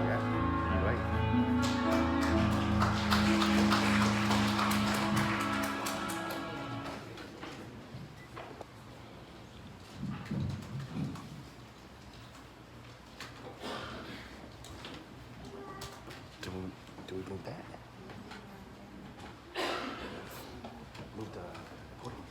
Yeah, right. Do we move that? Move the podium.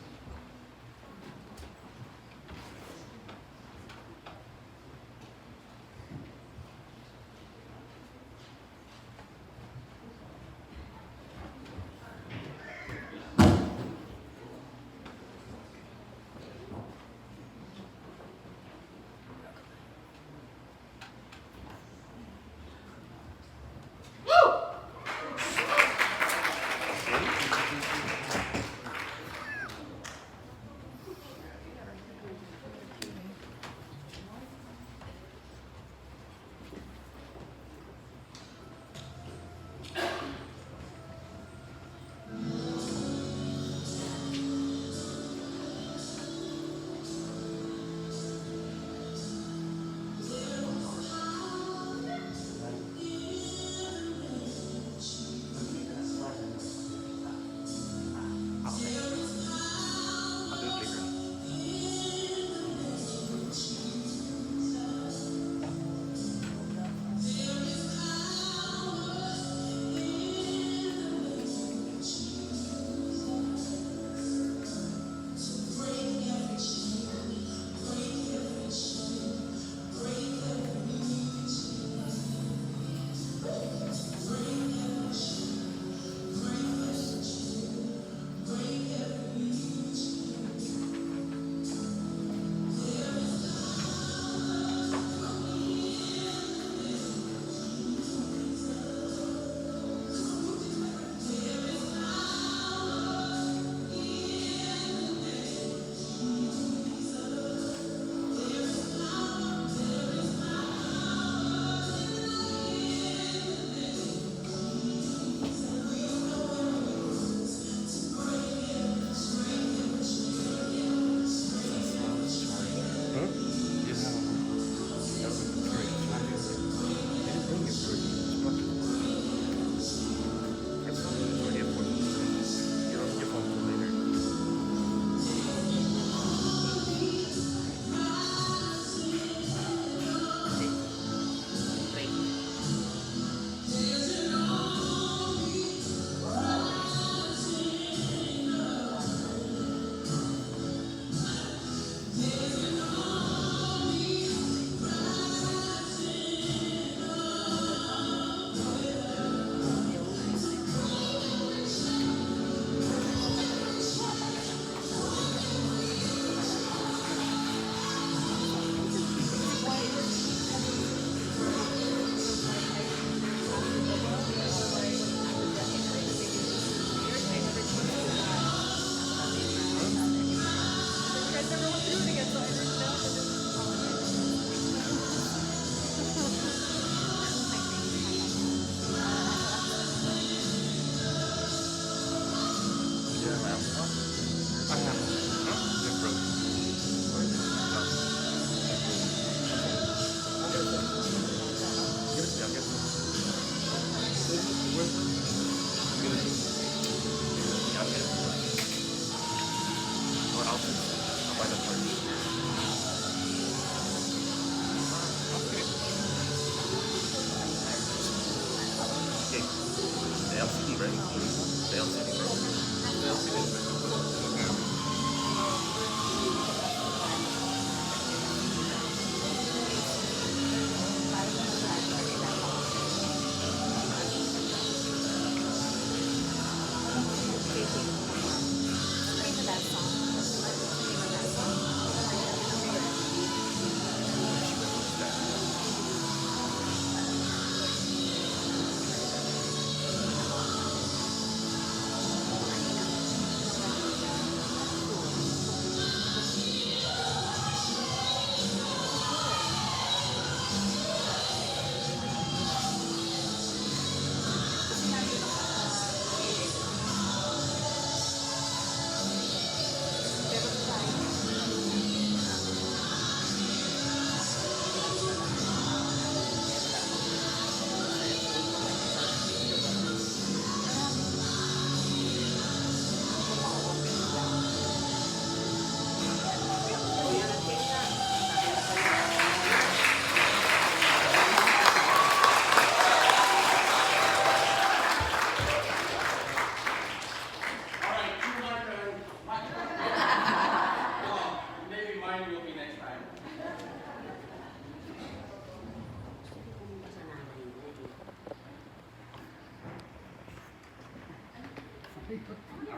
All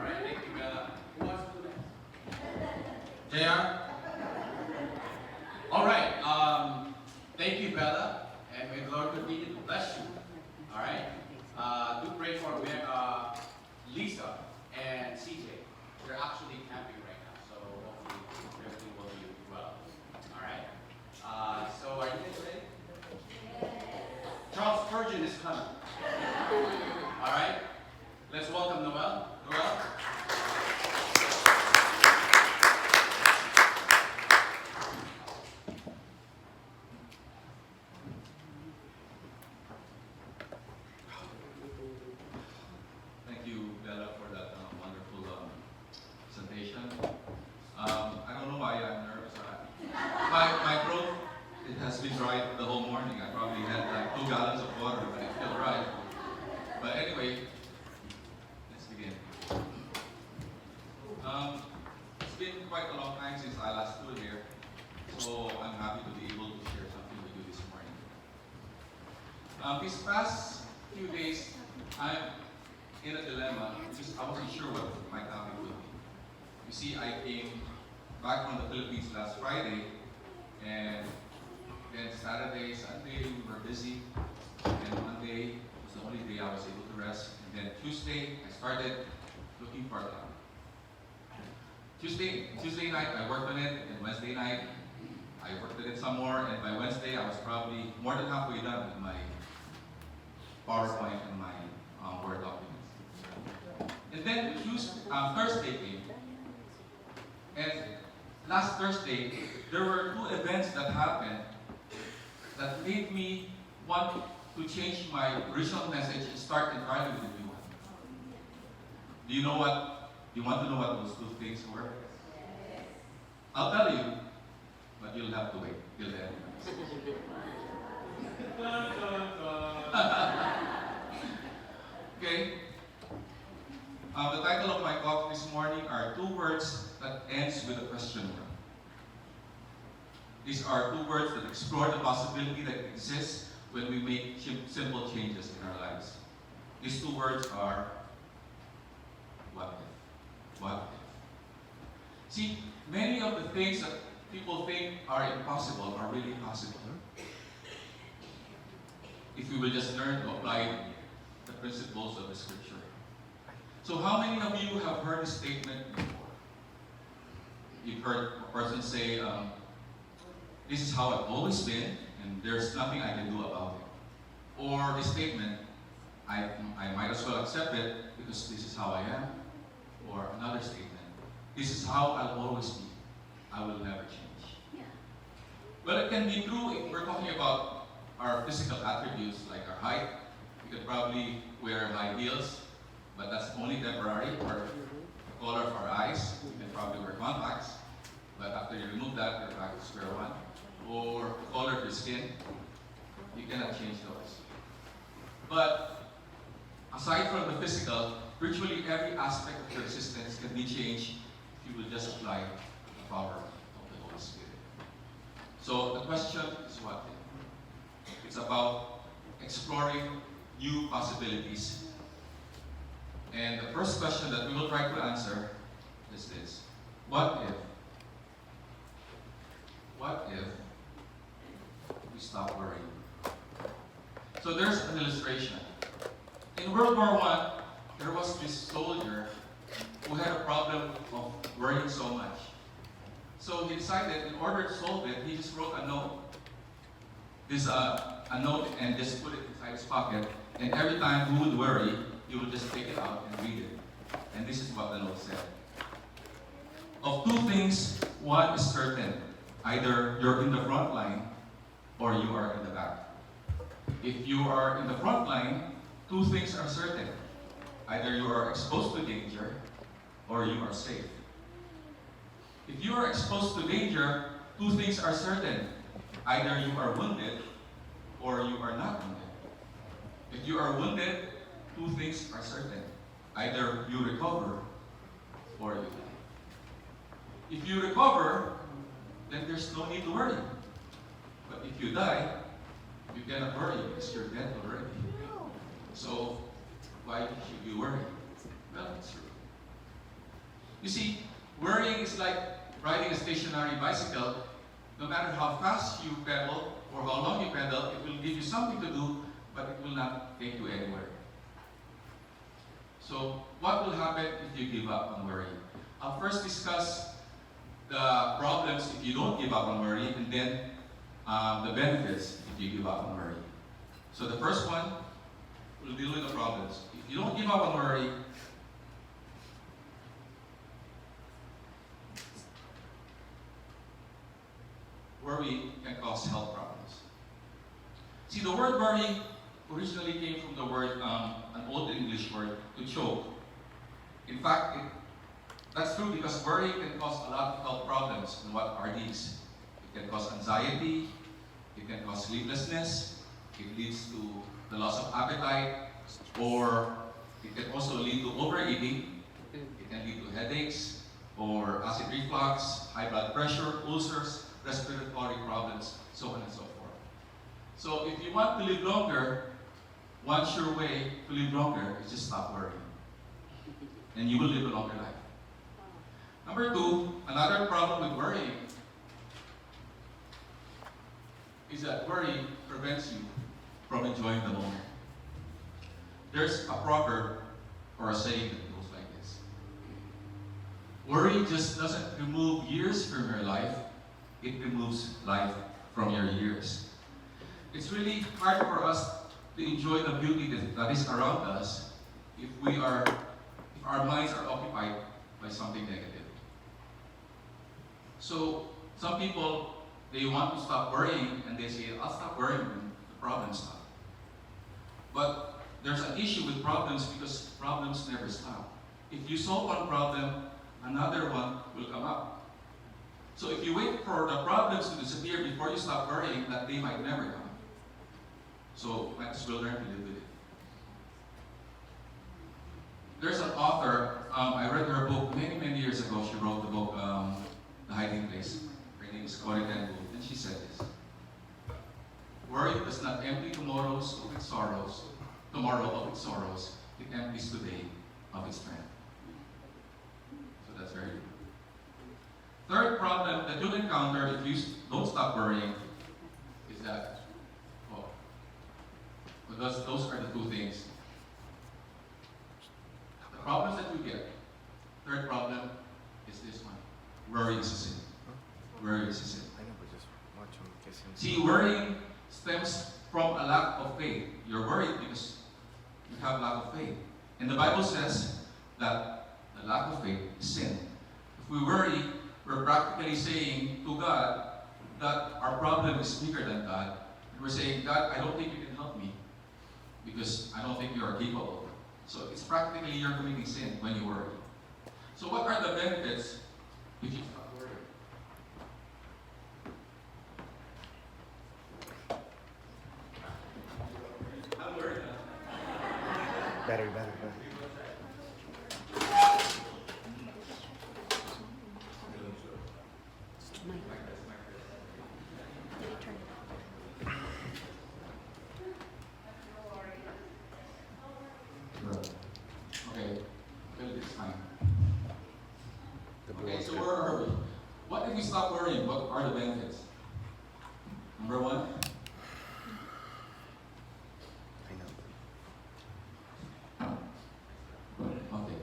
right, thank you, Bella. Who wants to do that? JR? All right, thank you, Bella, and may the Lord continue to bless you. All right? Do pray for Lisa and CJ. They're actually camping right now, so hopefully everything will be well. All right? So are you guys ready? Charles Spurgeon is coming. All right? Let's welcome Noel. Noel? Thank you, Bella, for that wonderful presentation. I don't know why I'm nervous. My throat, it has been dry the whole morning. I probably had like 2 gallons of water, but I feel dry. But anyway, let's begin. It's been quite a long time since I last stood here, so I'm happy to be able to share something with you this morning. These past few days, I'm in a dilemma because I wasn't sure what my topic would be. You see, I came back from the Philippines last Friday, and then Saturday, Sunday, we were busy, and Monday was the only day I was able to rest. And then Tuesday, I started looking for a job. Tuesday night, I worked on it, and Wednesday night, I worked on it some more, and by Wednesday, I was probably more than halfway done with my PowerPoint and my Word documents. And then Thursday came, and last Thursday, there were 2 events that happened that made me want to change my original message and start entirely with a new one. Do you know what? You want to know what those 2 things were? I'll tell you, but you'll have to wait till the end. Okay. The title of my talk this morning are 2 words that ends with a question mark. These are 2 words that explore the possibility that exists when we make simple changes in our lives. These 2 words are what if? What if? See, many of the things that people think are impossible are really possible. If we will just learn to apply the principles of the scripture. So how many of you have heard a statement before? You've heard a person say, this is how I've always been, and there's nothing I can do about it. Or the statement, I might as well accept it because this is how I am. Or another statement, this is how I'll always be. I will never change. Yeah. Well, it can be true if we're talking about our physical attributes like our height. We could probably wear high heels, but that's only temporary. Or the color of our eyes, we can probably wear contacts, but after you remove that, you're back to square one. Or the color of your skin, you cannot change those. But aside from the physical, virtually every aspect of your existence can be changed if you will just apply the power of the Holy Spirit. So the question is what then? It's about exploring new possibilities. And the first question that we will try to answer is this. What if we stop worrying? So there's an illustration. In World War I, there was this soldier who had a problem of worrying so much. So he decided, in order to solve it, he just wrote a note. A note and just put it inside his pocket. And every time he would worry, he would just take it out and read it. And this is what the note said. Of 2 things, one is certain. Either you're in the front line or you are in the back. If you are in the front line, 2 things are certain. Either you are exposed to danger or you are safe. If you are exposed to danger, 2 things are certain. Either you are wounded or you are not wounded. If you are wounded, 2 things are certain. Either you recover or you die. If you recover, then there's no need to worry. But if you die, you cannot worry because you're dead already. So why should you worry? Well, it's true. You see, worrying is like riding a stationary bicycle. No matter how fast you pedal or how long you pedal, it will give you something to do, but it will not take you anywhere. So, what will happen if you give up on worry? I'll first discuss the problems if you don't give up on worry, and then the benefits if you give up on worry. So the first one, we'll deal with the problems. If you don't give up on worry, worry can cause health problems. See, the word worry originally came from the word, an old English word, to choke. In fact, that's true because worry can cause a lot of health problems. And what are these? It can cause anxiety, it can cause sleeplessness, it leads to the loss of appetite, or it can also lead to overeating, it can lead to headaches, or acid reflux, high blood pressure, ulcers, respiratory problems, so on and so forth. So if you want to live longer, one sure way to live longer is just stop worrying. And you will live a longer life. Number two, another problem with worrying is that worry prevents you from enjoying the moment. There's a proverb or a saying that goes like this. Worry just doesn't remove years from your life, it removes life from your years. It's really hard for us to enjoy the beauty that is around us if our minds are occupied by something negative. So some people, they want to stop worrying and they say, I'll stop worrying when the problems stop. But there's an issue with problems because problems never stop. If you solve one problem, another one will come up. So if you wait for the problems to disappear before you stop worrying, that day might never come. So might as well learn to live with it. There's an author, I read her book many years ago. She wrote the book, The Hiding Place. Her name is Corrie ten Boom, and she said this. Worry does not empty tomorrow of its sorrows. It empties today of its strength. So that's very good. Third problem that you'll encounter if you don't stop worrying is that, those are the two things. The problems that you get. Third problem is this one. Worry is a sin. Worry is a sin. I know, but just watch him kiss him. See, worrying stems from a lack of faith. You're worried because you have lack of faith. And the Bible says that the lack of faith is sin. If we worry, we're practically saying to God that our problem is bigger than God. And we're saying, God, I don't think you can help me because I don't think you are capable. So it's practically you're committing sin when you worry. So what are the benefits if you stop worrying? I'm worried now. Better. Okay, it's fine. The blue Okay, one's so good. where are we? What if we stop worrying? What are the benefits? Number one, I know. okay.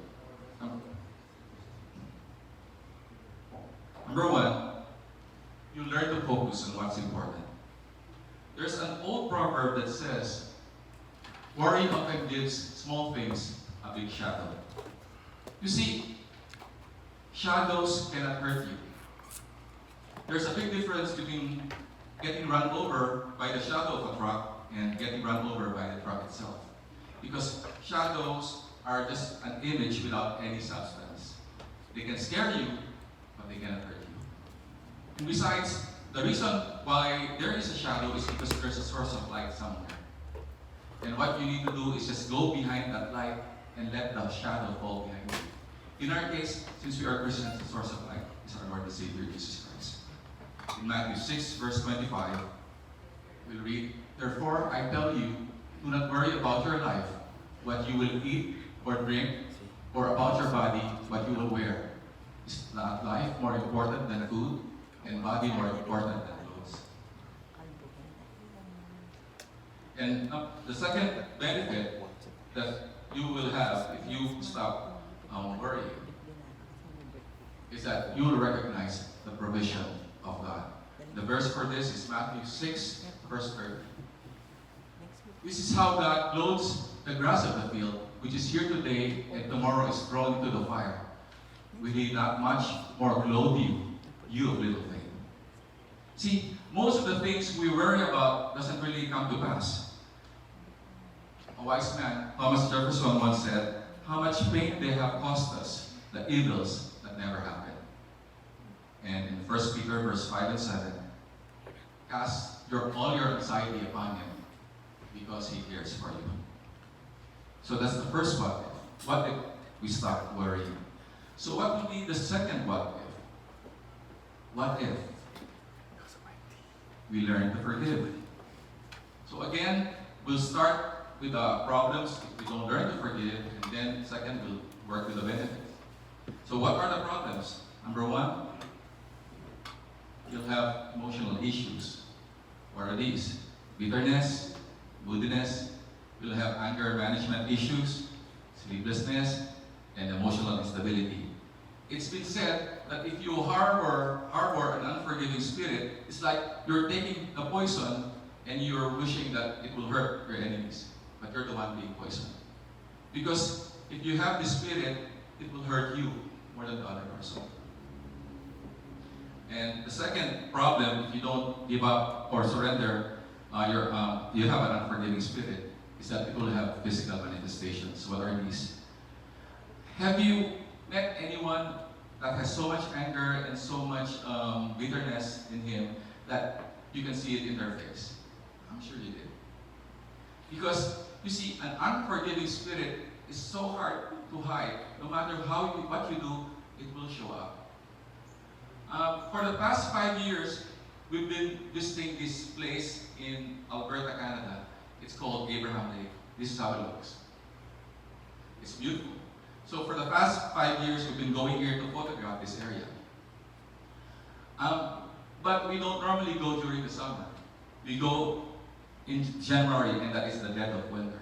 Number one, you learn to focus on what's important. There's an old proverb that says, worry often gives small things a big shadow. You see, shadows cannot hurt you. There's a big difference between getting run over by the shadow of a truck and getting run over by the truck itself. Because shadows are just an image without any substance. They can scare you, but they cannot hurt you. And besides, the reason why there is a shadow is because there's a source of light somewhere. And what you need to do is just go behind that light and let the shadow fall behind you. In our case, since we are Christians, the source of light is our Lord and Savior, Jesus Christ. In Matthew 6, verse 25, we'll read, Therefore I tell you, do not worry about your life, what you will eat or drink, or about your body, what you will wear. Is not life more important than food, and body more important than clothes? And the second benefit that you will have if you stop worrying is that you will recognize the provision of God. The verse for this is Matthew 6, verse 30. This is how God clothes the grass of the field, which is here today and tomorrow is thrown into the fire. Will He not much more clothe you, you of little faith? See, most of the things we worry about doesn't really come to pass. A wise man, Thomas Jefferson, once said, how much pain they have cost us, the evils that never happened. And in 1 Peter verse 5 and 7, cast all your anxiety upon Him, because He cares for you. So that's the first what if. What if we start worrying? So what would be the second what if? What if we learn to forgive? So again, we'll start with the problems if we don't learn to forgive, and then second, we'll work with the benefits. So what are the problems? Number one, you'll have emotional issues. What are these? Bitterness, moodiness. You'll have anger management issues, sleeplessness, and emotional instability. It's been said that if you harbor an unforgiving spirit, it's like you're taking a poison and you're wishing that it will hurt your enemies, but you're the one being poisoned. Because if you have this spirit, it will hurt you more than the other person. And the second problem, if you don't give up or surrender, you have an unforgiving spirit, is that it will have physical manifestations. What are these? Have you met anyone that has so much anger and so much bitterness in him that you can see it in their face? I'm sure you did. Because, you see, an unforgiving spirit is so hard to hide. No matter what you do, it will show up. For the past 5 years, we've been visiting this place in Alberta, Canada. It's called Abraham Lake. This is how it looks. It's beautiful. So for the past 5 years, we've been going here to photograph this area. But we don't normally go during the summer. We go in January, and that is the dead of winter.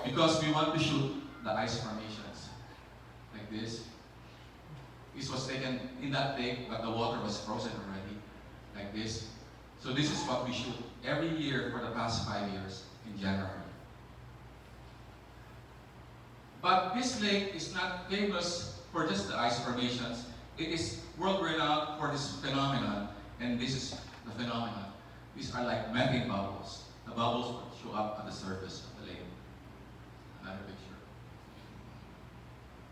Because we want to shoot the ice formations, like this. This was taken in that lake, but the water was frozen already, like this. So this is what we shoot every year for the past 5 years in January. But this lake is not famous for just the ice formations. It is world-renowned for this phenomenon, and this is the phenomenon. These are like methane bubbles. The bubbles will show up at the surface of the lake. Another picture.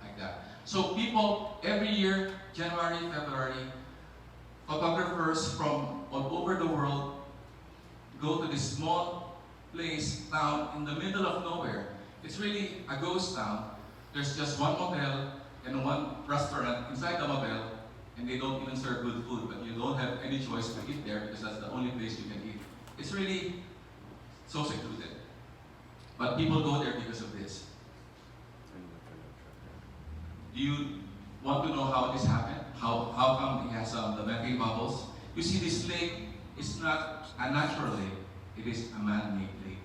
Like that. So people, every year, January, February, photographers from all over the world go to this small place, town, in the middle of nowhere. It's really a ghost town. There's just one motel and one restaurant inside the motel, and they don't even serve good food, but you don't have any choice to eat there because that's the only place you can eat. It's really so secluded. But people go there because of this. Do you want to know how this happened? How come it has the methane bubbles? You see, this lake is not a natural lake. It is a man-made lake.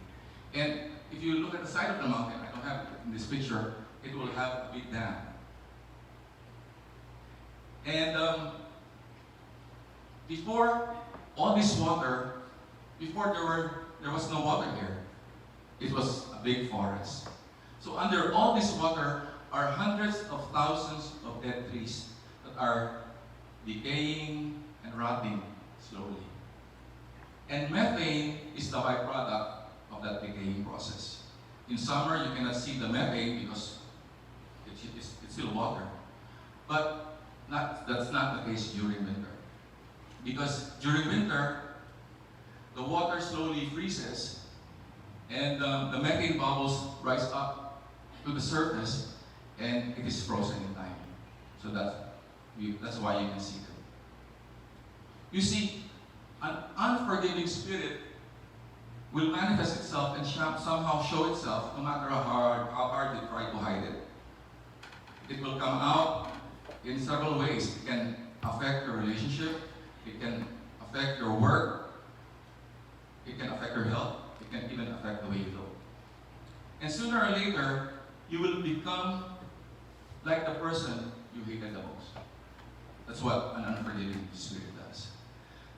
And if you look at the side of the mountain, I don't have it in this picture, it will have a big dam. And before all this water, before there was no water here, it was a big forest. So under all this water are hundreds of thousands of dead trees that are decaying and rotting slowly. And methane is the byproduct of that decaying process. In summer, you cannot see the methane because it's still water. But that's not the case during winter. Because during winter, the water slowly freezes and the methane bubbles rise up to the surface and it is frozen in time. So that's why you can see them. You see, an unforgiving spirit will manifest itself and somehow show itself no matter how hard you try to hide it. it will come out in several ways. It can affect your relationship, it can affect your work, it can affect your health, it can even affect the way you look. And sooner or later, you will become like the person you hated the most. That's what an unforgiving spirit does.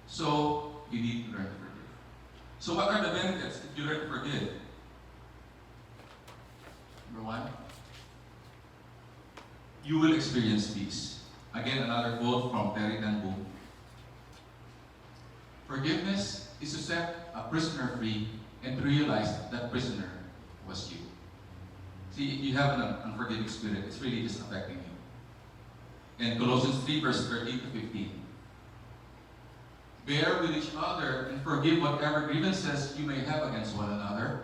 So, you need to learn to forgive. So what are the benefits if you learn to forgive? Number one, you will experience peace. Again, another quote from Terry Tan Boom. Forgiveness is to set a prisoner free and to realize that prisoner was you. See, if you have an unforgiving spirit, it's really just affecting you. In Colossians 3, verse 13 to 15. Bear with each other and forgive whatever grievances you may have against one another.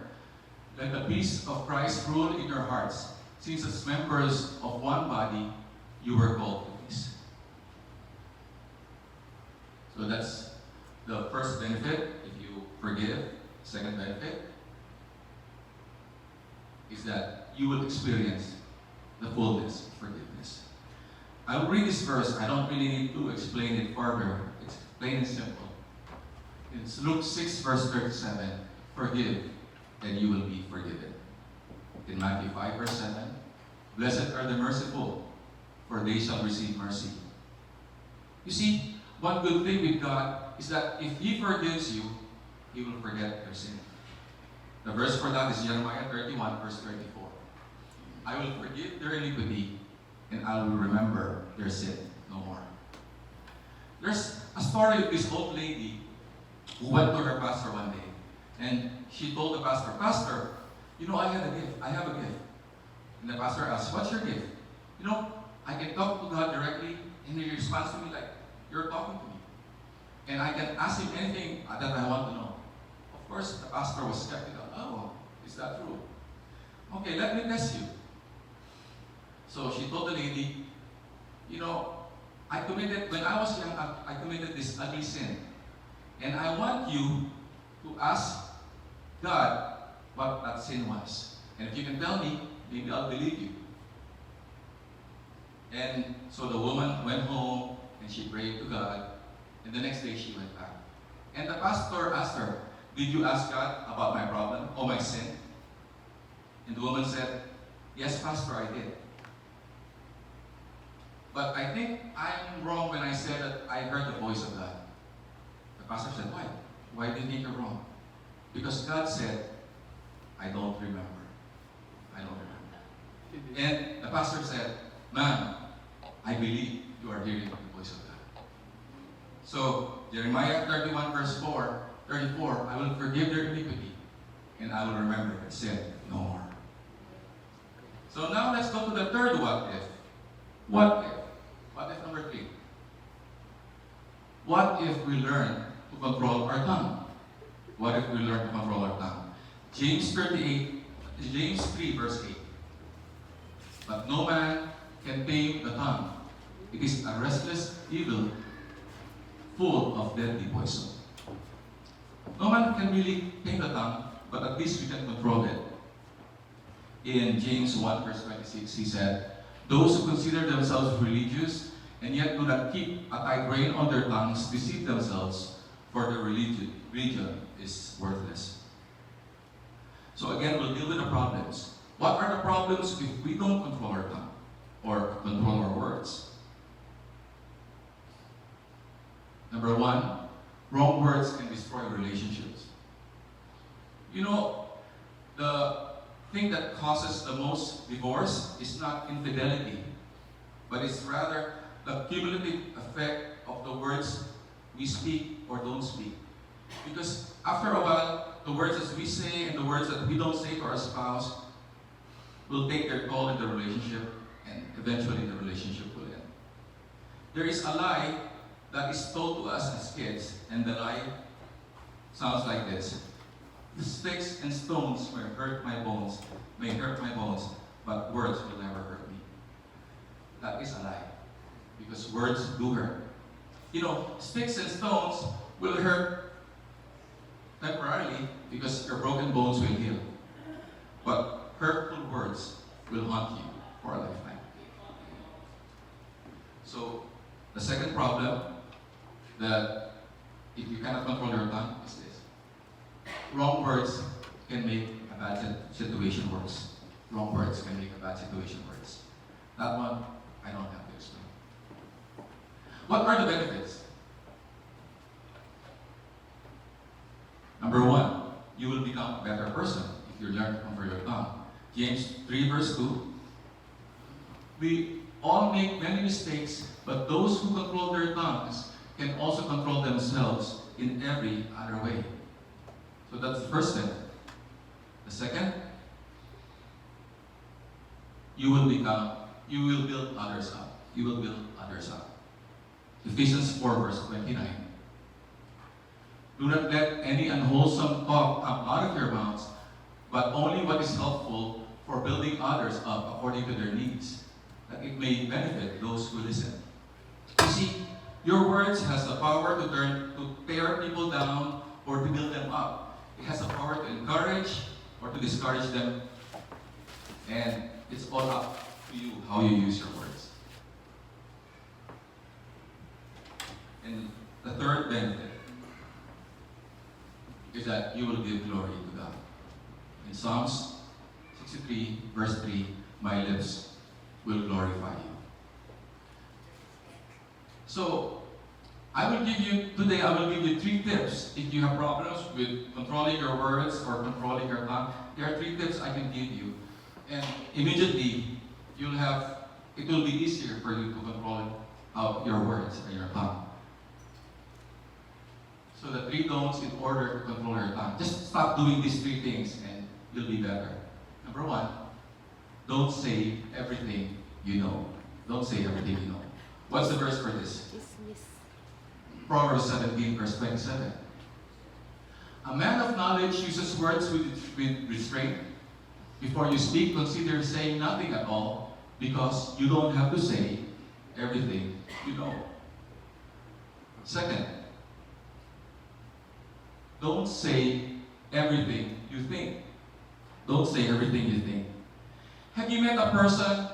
Let the peace of Christ rule in your hearts, since as members of one body, you were called to peace. So that's the first benefit, if you forgive. Second benefit is that you will experience the fullness of forgiveness. I will read this verse. I don't really need to explain it further. It's plain and simple. It's Luke 6, verse 37. Forgive, and you will be forgiven. In Matthew 5, verse 7. Blessed are the merciful, for they shall receive mercy. You see, one good thing with God is that if He forgives you, He will forget your sin. The verse for that is Jeremiah 31, verse 34. I will forgive their iniquity, and I will remember their sin no more. There's a story of this old lady who went to her pastor one day, and she told the pastor, Pastor, you know, I have a gift. And the pastor asked, what's your gift? You know, I can talk to God directly, and He responds to me like, you're talking to me. And I can ask Him anything that I want to know. Of course, the pastor was skeptical. Oh, is that true? Okay, let me test you. So she told the lady, you know, when I was young, I committed this ugly sin. And I want you to ask God what that sin was. And if you can tell me, maybe I'll believe you. And so the woman went home and she prayed to God. And the next day she went back. And the pastor asked her, did you ask God about my problem or my sin? And the woman said, yes, Pastor, I did. But I think I'm wrong when I said that I heard the voice of God. The pastor said, why? Why do you think you're wrong? Because God said, I don't remember. I don't remember. And the pastor said, ma'am, I believe you are hearing the voice of God. So, Jeremiah 31 verse 34, I will forgive their iniquity, and I will remember their sin no more. So now let's go to the third what if. What if? What if number 3? What if we learn to control our tongue? What if we learn to control our tongue? James 3 verse 8. But no man can tame the tongue. It is a restless evil, full of deadly poison. No man can really tame the tongue, but at least we can control it. In James 1 verse 26, he said, those who consider themselves religious and yet do not keep a tight rein on their tongues deceive themselves, for their religion is worthless. So again, we'll deal with the problems. What are the problems if we don't control our tongue or control our words? Number 1, wrong words can destroy relationships. You know, the thing that causes the most divorce is not infidelity, but it's rather the cumulative effect of the words we speak or don't speak. Because after a while, the words that we say and the words that we don't say to our spouse will take their toll in the relationship, and eventually the relationship will end. There is a lie that is told to us as kids, and the lie sounds like this. The sticks and stones may hurt my bones, but words will never hurt me. That is a lie, because words do hurt. You know, sticks and stones will hurt temporarily because your broken bones will heal. But hurtful words will haunt you for a lifetime. situation worse. Wrong words can make a bad situation worse. That one, I don't have to explain. What are the benefits? Number one, you will become a better person if you learn to control your tongue. James 3 verse 2. We all make many mistakes, but those who control their tongues can also control themselves in every other way. So that's the first step. The second, you will build others up. You will build others up. Ephesians 4 verse 29. Do not let any unwholesome talk come out of your mouths, but only what is helpful for building others up according to their needs, that it may benefit those who listen. You see, your words has the power to tear people down or to build them up. It has the power to encourage or to discourage them. And it's all up to you how you use your words. And the third benefit is that you will give glory to God. In Psalms 63 verse 3, my lips will glorify you. So, today I will give you 3 tips. If you have problems with controlling your words or controlling your tongue, there are 3 tips I can give you. And immediately, it will be easier for you to control your words and your tongue. So the 3 don'ts in order to control your tongue. Just stop doing these 3 things and you'll be better. Number 1, don't say everything you know. Don't say everything you know. What's the verse for this? Proverbs 17 verse 27. A man of knowledge uses words with restraint. Before you speak, consider saying nothing at all, because you don't have to say everything you know. Second, don't say everything you think. Don't say everything you think. Have you met a person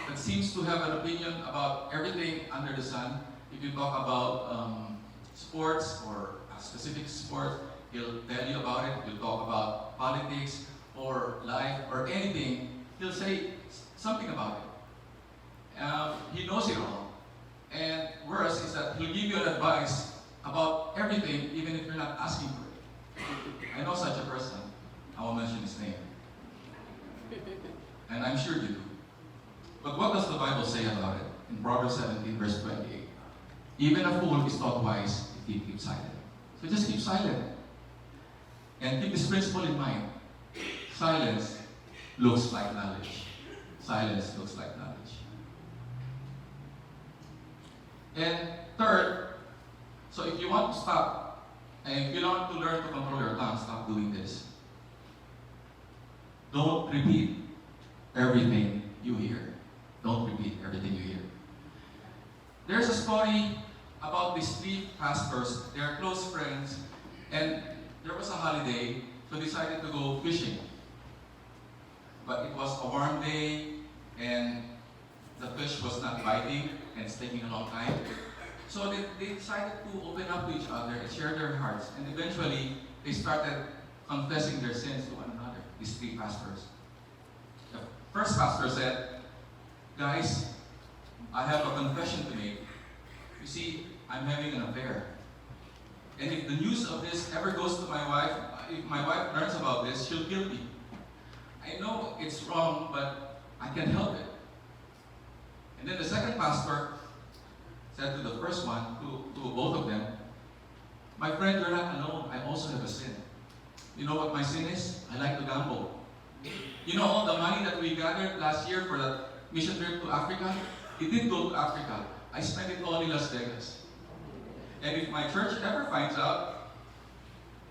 that seems to have an opinion about everything under the sun? If you talk about sports or a specific sport, he'll tell you about it. He'll talk about politics or life or anything. He'll say something about it. He knows it all. And worse is that he'll give you an advice about everything, even if you're not asking for it. I know such a person. I won't mention his name. And I'm sure you do. But what does the Bible say about it? In Proverbs 17 verse 28. Even a fool is thought wise if he keeps silent. So just keep silent. And keep this principle in mind. Silence looks like knowledge. Silence looks like knowledge. And third, so if you want to stop, and if you want to learn to control your tongue, stop doing this. Don't repeat everything you hear. Don't repeat everything you hear. There's a story about these 3 pastors. They are close friends, and there was a holiday, so they decided to go fishing. But it was a warm day, and the fish was not biting, and it's taking a long time. So they decided to open up to each other and share their hearts. And eventually, they started confessing their sins to one another, these 3 pastors. The first pastor said, guys, I have a confession to make. You see, I'm having an affair. And if the news of this ever goes to my wife, if my wife learns about this, she'll kill me. I know it's wrong, but I can't help it. And then the second pastor said to the first one, to both of them, my friend, you're not alone. I also have a sin. You know what my sin is? I like to gamble. You know all the money that we gathered last year for the mission trip to Africa? It didn't go to Africa. I spent it all in Las Vegas. And if my church ever finds out,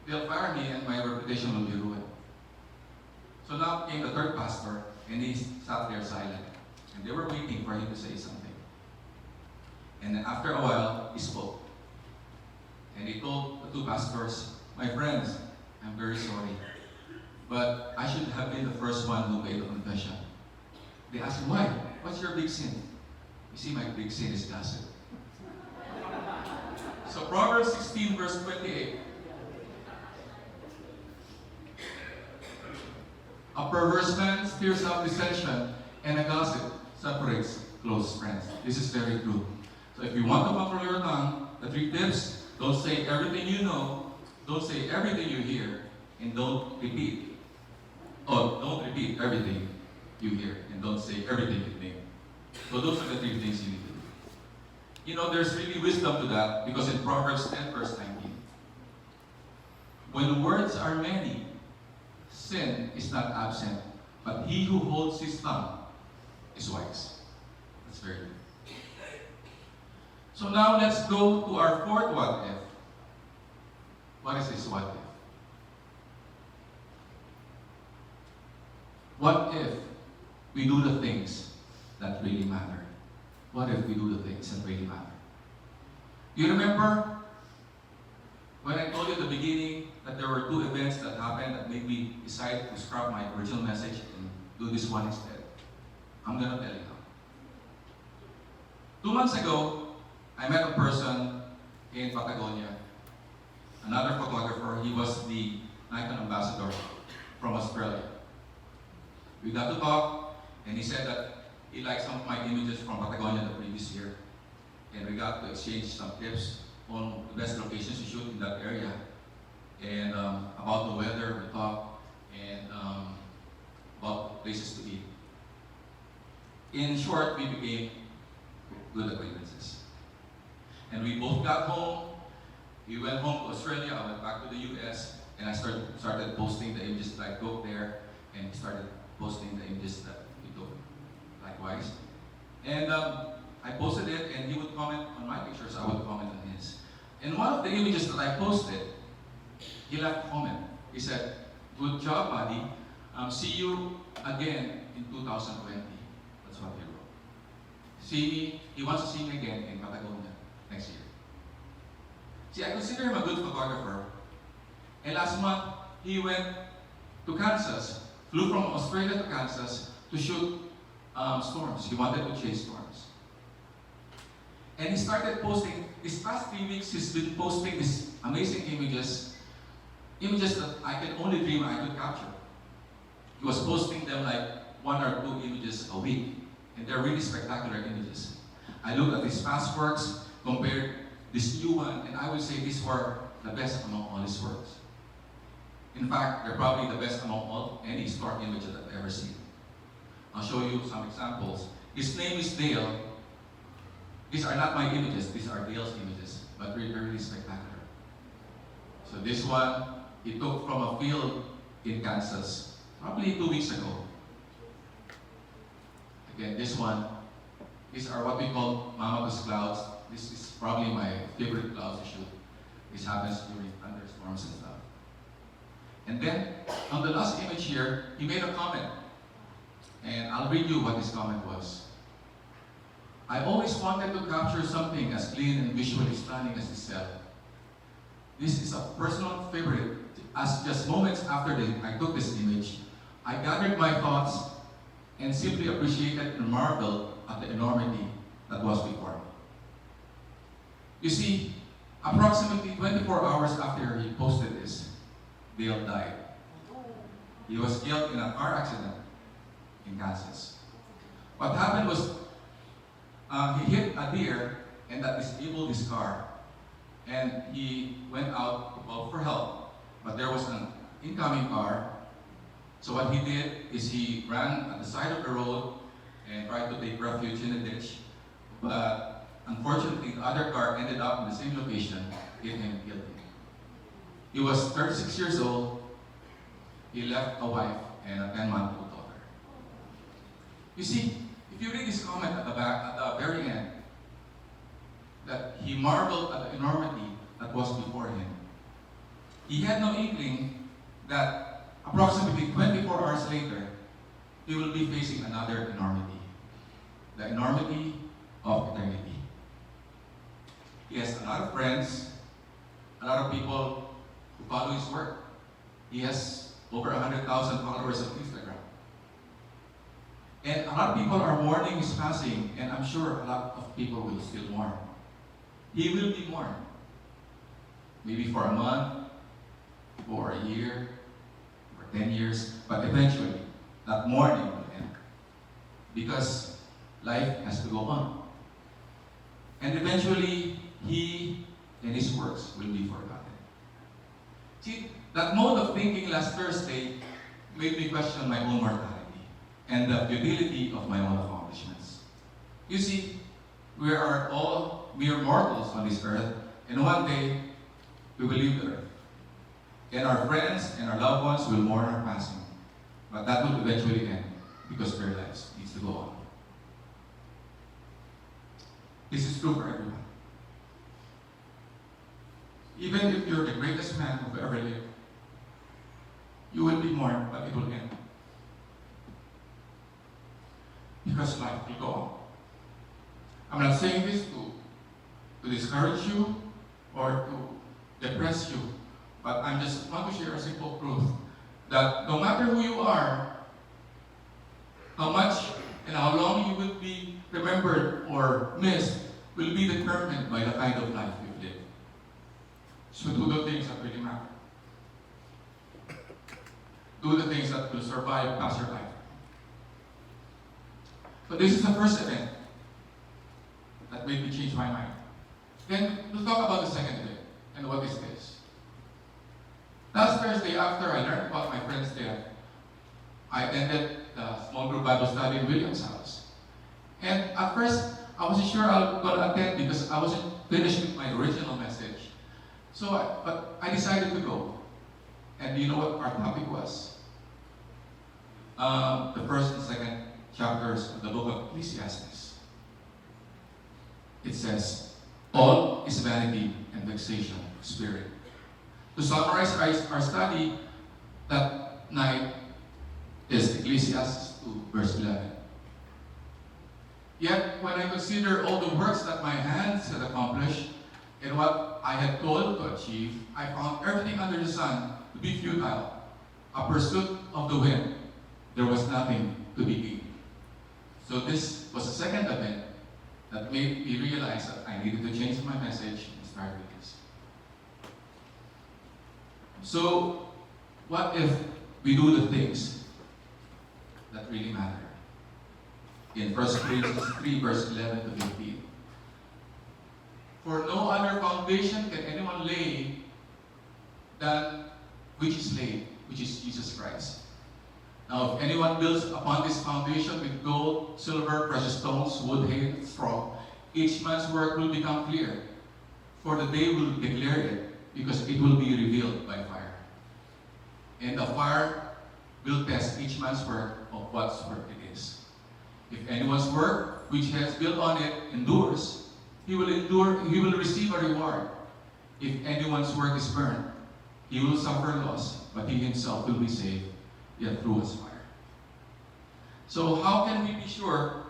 they'll fire me and my reputation will be ruined. So now came the third pastor, and he sat there silent. And they were waiting for him to say something. And then after a while, he spoke. And he told the 2 pastors, my friends, I'm very sorry, but I should have been the first one who made the confession. They asked him, why? What's your big sin? You see, my big sin is gossip. So Proverbs 16 verse 28. A perverse man stirs up dissension, and a gossip separates close friends. This is very true. So if you want to control your tongue, the 3 tips: don't say everything you know, don't say everything you hear, and don't repeat. Oh, don't repeat everything you hear, and don't say everything you think. So those are the 3 things you need to do. You know, there's really wisdom to that, because in Proverbs 10, verse 19, when words are many, sin is not absent, but he who holds his tongue is wise. That's very good. So now let's go to our 4th what if. What is this what if? What if we do the things that really matter? What if we do the things that really matter? You remember when I told you at the beginning that there were 2 events that happened that made me decide to scrap my original message and do this one instead? I'm going to tell you now. 2 months ago, I met a person in Patagonia, another photographer. He was the Nikon ambassador from Australia. We got to talk, and he said that he liked some of my images from Patagonia the previous year. And we got to exchange some tips on the best locations to shoot in that area. And about the weather, we talked, and about places to eat. In short, we became good acquaintances. And we both got home. We went home to Australia. I went back to the US, and I started posting the images that I took there, and he started posting the images that we took likewise. And I posted it, and he would comment on my pictures. I would comment on his. And one of the images that I posted, he left a comment. He said, "Good job, buddy. See you again in 2020. That's what he wrote. He wants to see me again in Patagonia next year. See, I consider him a good photographer. And last month, he went to Kansas, flew from Australia to Kansas to shoot storms. He wanted to chase storms. And he started posting, these past 3 weeks, he's been posting these amazing images that I can only dream I could capture. He was posting them like 1 or 2 images a week, and they're really spectacular images. I looked at his past works, compared this new one, and I would say these were the best among all his works. In fact, they're probably the best among any stock image that I've ever seen. I'll show you some examples. His name is Dale. These are not my images, these are Dale's images, but really, really spectacular. So this one, he took from a field in Kansas, probably 2 weeks ago. Again, this one, these are what we call Mammatus clouds. This is probably my favorite clouds to shoot. This happens during thunderstorms and stuff. And then, on the last image here, he made a comment. And I'll read you what his comment was. "I always wanted to capture something as clean and visually stunning as this cell. This is a personal favorite, as just moments after I took this image, I gathered my thoughts and simply appreciated and marveled at the enormity that was before me." You see, approximately 24 hours after he posted this, Dale died. He was killed in a car accident in Kansas. What happened was, he hit a deer, and that disabled his car. And he went out to call for help, but there was an incoming car. So what he did is he ran at the side of the road and tried to take refuge in a ditch. But unfortunately, the other car ended up in the same location, hit him and killed him. He was 36 years old. He left a wife and a 10-month-old daughter. You see, if you read his comment at the very end, that he marveled at the enormity that was before him. He had no inkling that approximately 24 hours later, he will be facing another enormity. The enormity of eternity. He has a lot of friends, a lot of people who follow his work. He has over 100,000 followers on Instagram. And a lot of people are mourning his passing, and I'm sure a lot of people will still mourn. He will be mourned. Maybe for a month, for a year, for 10 years, but eventually that mourning will end. Because life has to go on. And eventually, he and his works will be forgotten. See, that mode of thinking last Thursday made me question my own mortality and the futility of my own accomplishments. You see, we are all mere mortals on this earth, and one day we will leave the earth. And our friends and our loved ones will mourn our passing. But that will eventually end because their lives needs to go on. This is true for everyone. Even if you're the greatest man who ever lived, you will be mourned, but it will end. Because life will go on. I'm not saying this to discourage you or to depress you, but I just want to share a simple truth that no matter who you are, how much and how long you will be remembered or missed will be determined by the kind of life you've lived. So do the things that really matter. Do the things that will survive past your life. But this is the first event that made me change my mind. Then we'll talk about the second event. And what is this? Last Thursday, after I learned about my friend's death, I attended the small group Bible study in William's house. And at first, I wasn't sure I was going to attend because I wasn't finished with my original message. But I decided to go. And do you know what our topic was? The first and second chapters of the book of Ecclesiastes. It says, all is vanity and vexation of spirit. To summarize our study that night is Ecclesiastes 2, verse 11. Yet, when I consider all the works that my hands had accomplished and what I had toiled to achieve, I found everything under the sun to be futile, a pursuit of the wind. There was nothing to be gained. So this was the second event that made me realize that I needed to change my message and start with this. So, what if we do the things that really matter? In 1 Corinthians 3, verse 11 to 15. For no other foundation can anyone lay than which is laid, which is Jesus Christ. Now, if anyone builds upon this foundation with gold, silver, precious stones, wood, hay, and straw, each man's work will become clear, for the day will declare it, because it will be revealed by fire. And the fire will test each man's work of what sort it is. If anyone's work, which he has built on it, endures, he will receive a reward. If anyone's work is burned, he will suffer loss, but he himself will be saved, yet through his fire. So how can we be sure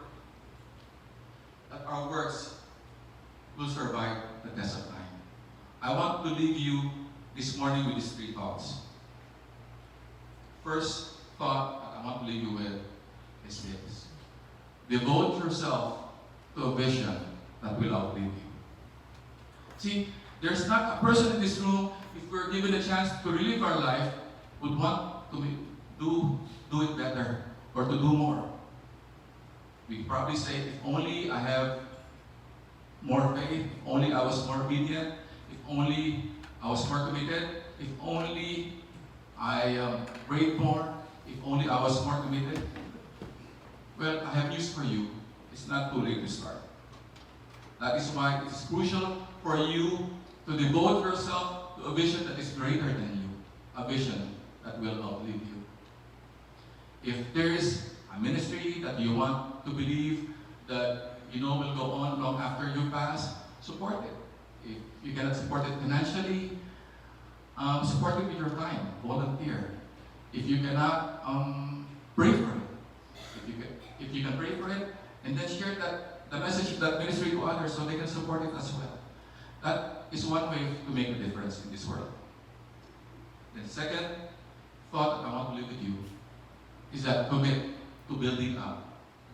that our works will survive the test of time? I want to leave you this morning with these three thoughts. First thought that I want to leave you with is this. Devote yourself to a vision that will outlive you. See, there's not a person in this room, if we're given a chance to relive our life, would want to do it better or to do more. We probably say, if only I have more faith, if only I was more obedient, if only I was more committed, if only I prayed more, if only I was more committed. Well, I have news for you. It's not too late to start. That is why it is crucial for you to devote yourself to a vision that is greater than you, a vision that will outlive you. If there is a ministry that you want to believe that will go on long after you pass, support it. If you cannot support it financially, support it with your time, volunteer. If you cannot, pray for it. If you can pray for it, and then share the message of that ministry to others so they can support it as well. That is one way to make a difference in this world. The second thought that I want to leave with you is that commit to building up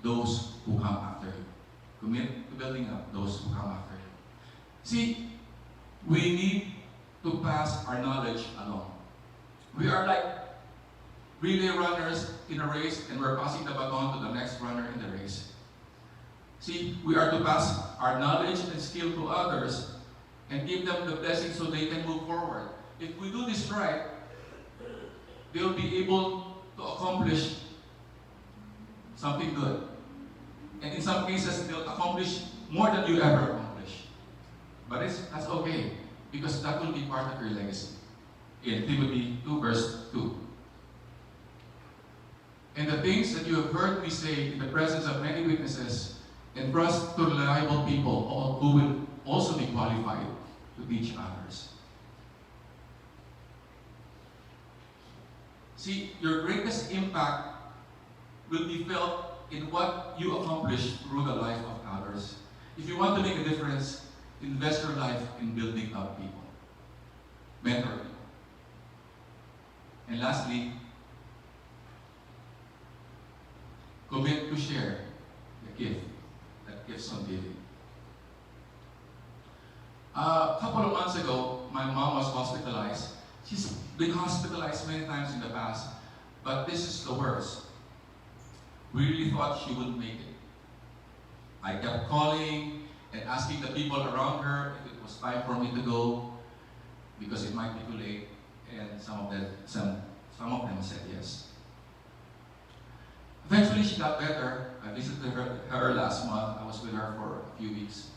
those who come after you. Commit to building up those who come after you. See, we need to pass our knowledge along. We are like relay runners in a race and we're passing the baton to the next runner in the race. See, we are to pass our knowledge and skill to others and give them the blessing so they can move forward. If we do this right, they'll be able to accomplish something good. And in some cases, they'll accomplish more than you ever accomplished. But that's okay, because that will be part of your legacy. In Timothy 2 verse 2. And the things that you have heard me say in the presence of many witnesses, entrust to reliable people who will also be qualified to teach others. See, your greatest impact will be felt in what you accomplish through the life of others. If you want to make a difference, invest your life in building up people. Mentor people. And lastly, commit to share the gift that keeps on giving. A couple of months ago, my mom was hospitalized. She's been hospitalized many times in the past, but this is the worst. We really thought she wouldn't make it. I kept calling and asking the people around her if it was time for me to go, because it might be too late, and some of them said yes. Eventually, she got better. I visited her last month. I was with her for a few weeks.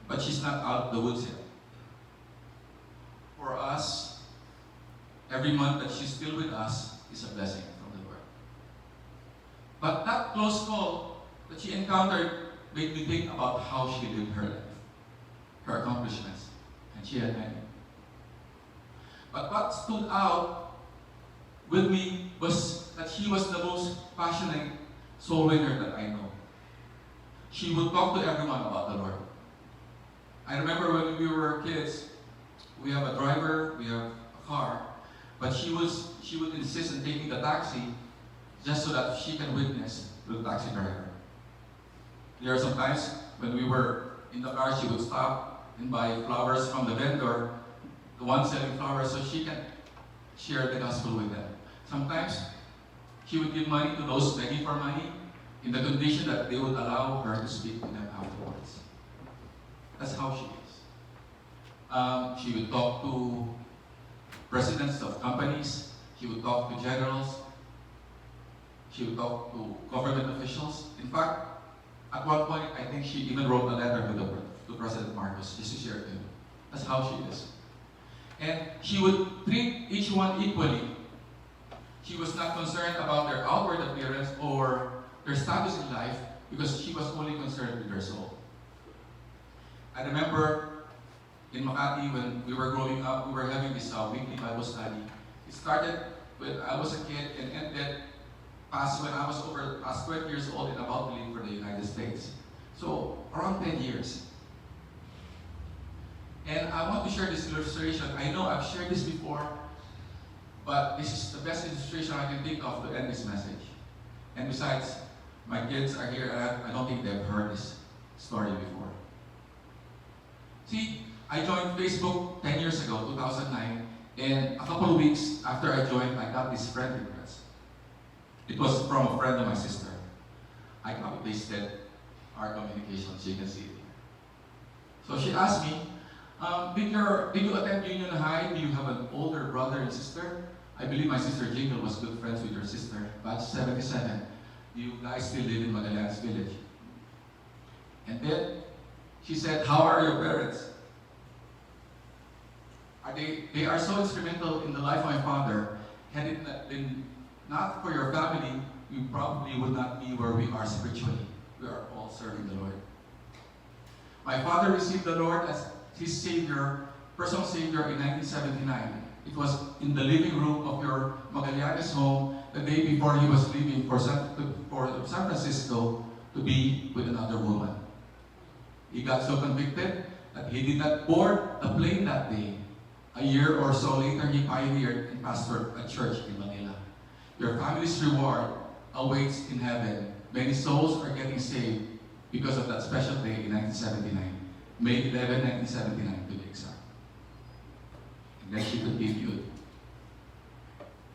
But she's not out of the woods yet. For us, every month that she's still with us is a blessing from the Lord. But that close call that she encountered made me think about how she lived her life, her accomplishments, and she had many. But what stood out with me was that she was the most passionate soul winner that I know. She would talk to everyone about the Lord. I remember when we were kids, we have a driver, we have a car, but she would insist on taking the taxi just so that she can witness to the taxi driver. There are some times when we were in the car, she would stop and buy flowers from the vendor, the one selling flowers, so she can share the gospel with them. Sometimes she would give money to those begging for money in the condition that they would allow her to speak to them afterwards. That's how she is. She would talk to presidents of companies. She would talk to generals. She would talk to government officials. In fact, at one point, I think she even wrote a letter to President Marcos just to share it to him. That's how she is. And she would treat each one equally. She was not concerned about their outward appearance or their status in life because she was only concerned with their soul. I remember in Makati when we were growing up, we were having this weekly Bible study. It started when I was a kid and ended past when I was past 20 years old and about to leave for the United States. So around 10 years. And I want to share this illustration. I know I've shared this before, but this is the best illustration I can think of to end this message. And besides, my kids are here and I don't think they've heard this story before. See, I joined Facebook 10 years ago, 2009, and a couple of weeks after I joined, I got this friend request. It was from a friend of my sister. I copy-pasted our communication, so you can see it here. So she asked me, did you attend Union High? Do you have an older brother and sister? I believe my sister Jingle was good friends with your sister, batch 77. Do you guys still live in Magallanes Village? And then she said, how are your parents? They are so instrumental in the life of my father. Had it been not for your family, we probably would not be where we are spiritually. We are all serving the Lord. My father received the Lord as his Savior, personal Savior in 1979. It was in the living room of your Magallanes home the day before he was leaving for San Francisco to be with another woman. He got so convicted that he did not board the plane that day. A year or so later, he pioneered and pastored a church in Manila. Your family's reward awaits in heaven. Many souls are getting saved because of that special day in 1979. May 11, 1979 to be exact. And then she continued.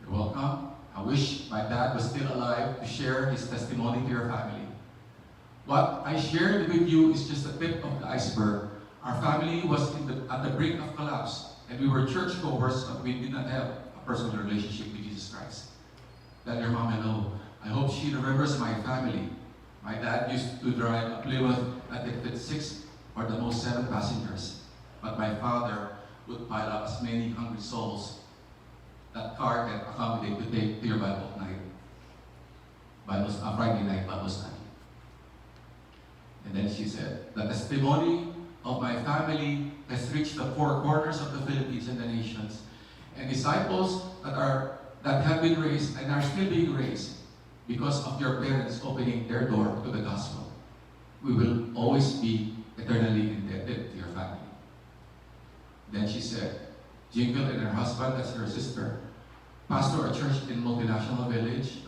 You're welcome. I wish my dad was still alive to share his testimony to your family. What I shared with you is just the tip of the iceberg. Our family was at the brink of collapse, and we were churchgoers, but we did not have a personal relationship with Jesus Christ. Tell your mom hello. I hope she remembers my family. My dad used to drive a Plymouth that could fit 6 or the most 7 passengers. But my father would pile up as many hungry souls that car can accommodate to take to your Bible night. Friday night Bible study. And then she said, the testimony of my family has reached the 4 corners of the Philippines and the nations. And disciples that have been raised and are still being raised because of your parents opening their door to the gospel. We will always be eternally indebted to your family. Then she said, Jingle and her husband, that's her sister, pastor a church in multinational village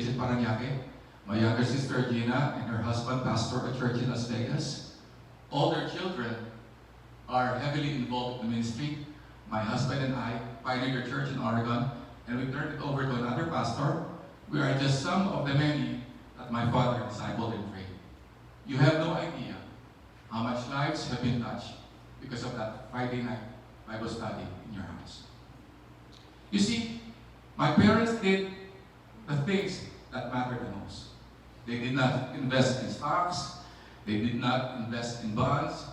in Paranaque. My younger sister Gina and her husband pastor a church in Las Vegas. All their children are heavily involved in ministry. My husband and I pioneered a church in Oregon, and we turned it over to another pastor. We are just some of the many that my father discipled and trained. You have no idea how much lives have been touched because of that Friday night Bible study in your house. You see, my parents did the things that mattered the most. They did not invest in stocks, they did not invest in bonds,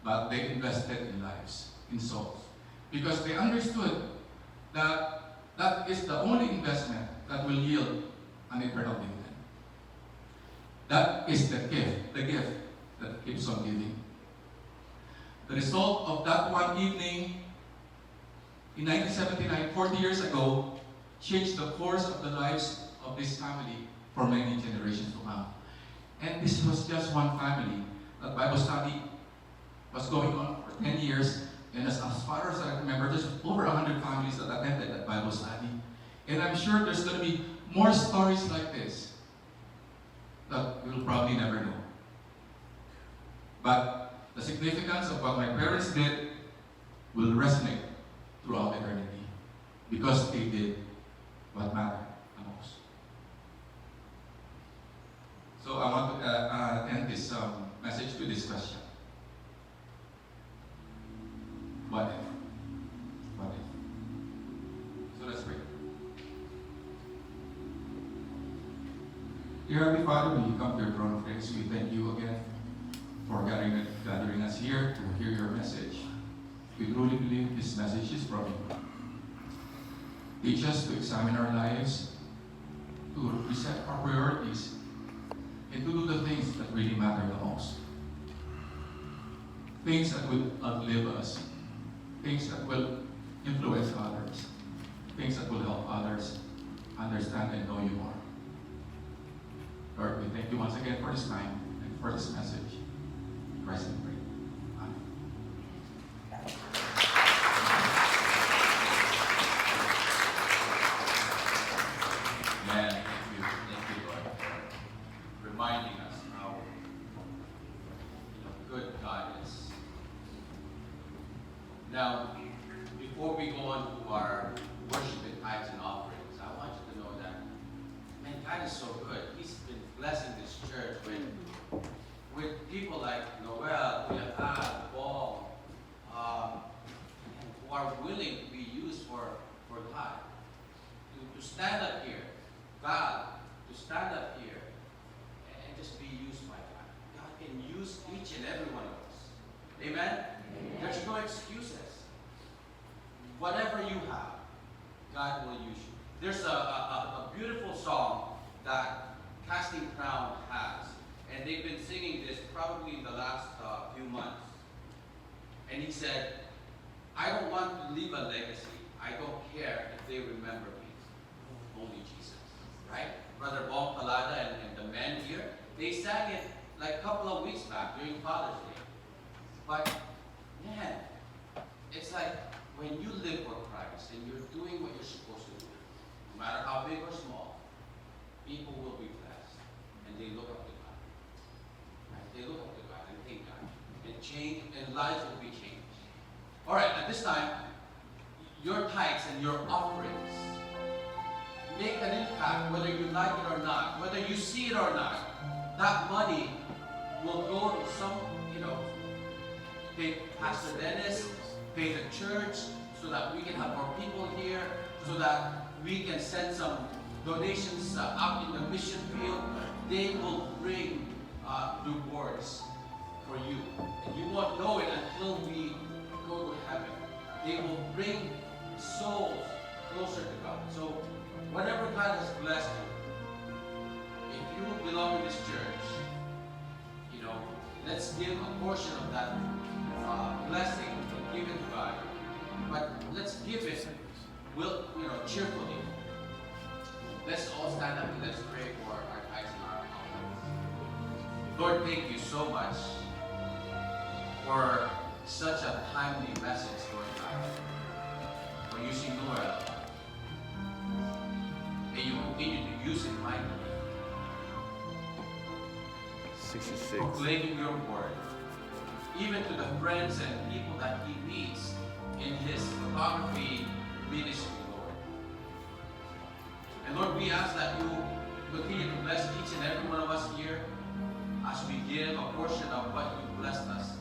but they invested in lives, in souls. Because they understood that that is the only investment that will yield an eternal dividend. That is the gift that keeps on giving. The result of that one evening in 1979, 40 years ago, changed the course of the lives of this family for many generations to come. And this was just one family. That Bible study was going on for 10 years, and as far as I remember, there's over 100 families that attended that Bible study. And I'm sure there's going to be more stories like this that we'll probably never know. But the significance of what my parents did will resonate throughout eternity because they did what mattered the most. So I want to end this message with this question. What if? What if? So let's pray. Dear Heavenly Father, when you come to your throne of grace, we thank you again for gathering us here to hear your message. We truly believe this message is from you. Teach us to examine our lives, to reset our priorities, and to do the things that really matter the most. Things that will outlive us, things that will influence others, things that will help others understand and know you more. Lord, we thank you once again for this time and for this message. In Christ we pray. Amen. Man, thank you, Lord, for reminding us how good God is. Now, before we go on to our worship and tithes and offerings, I want you to know that, man, God is so good. He's been blessing this church with people like Noel, Kuya, Paul, and who are willing to be used for God. To stand up here, God, to stand up here and just be used by God. God can use each and every one of us. Amen? There's no excuses. Whatever you have, God will use you. There's a beautiful song that Casting Crown has, and they've been singing this probably in the last few months. And he said, I don't want to leave a legacy. I don't care if they remember me. Only Jesus. Right? Brother Bong Palada and the men here, they sang it like a couple of weeks back during Father's Day. But, man, it's like when you live for Christ and you're doing what you're supposed to do, no matter how big or small, people will be blessed. And they look up to God. Right? They look up to God and thank God. And change, and lives will be changed. All right, at this time, your tithes and your offerings make an impact, whether you like it or not, whether you see it or not. That money will go to some, pay Pastor Dennis, pay the church, so that we can have more people here, so that we can send some donations out in the mission field. They will bring rewards for you. And you won't know it until we go to heaven. They will bring souls closer to God. So whatever God has blessed you, if you belong to this church, let's give a portion of that blessing and give it to God. But let's give it cheerfully. Let's all stand up and let's pray for our tithes and our offerings. Lord, thank you so much for such a timely message, Lord God, for using Noel. May you continue to use him mightily, 66. proclaiming your word, even to the friends and people that he meets in his photography ministry, Lord. And Lord, we ask that you continue to bless each and every one of us here as we give a portion of what you blessed us